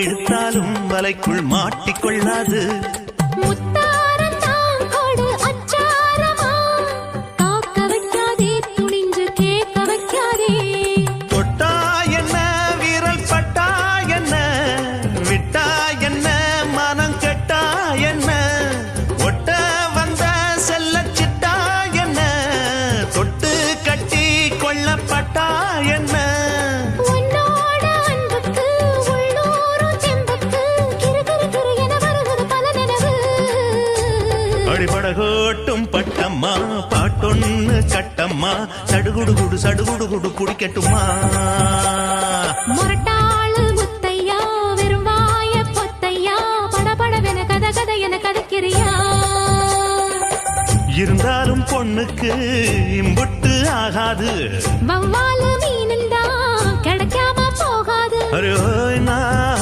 இழுத்தாலும் வலைக்குள் மாட்டிக்கொள்ளாது. படகோட்டும் பட்டம்மா பாட்டொன்னு கட்டம்மா சடுகுடுகுடு சடுகுடுகுடு குடிக்கட்டுமா. முரட்டாளு முத்தையா வெறுவாய பொத்தையா படபடவென கத கதை என கதைக்கிறியா. இருந்தாலும் பொண்ணுக்கு இம்புட்டு ஆகாது. வவ்வாலு மீனுந்தா கிடைக்காம போகாது. அரே நான்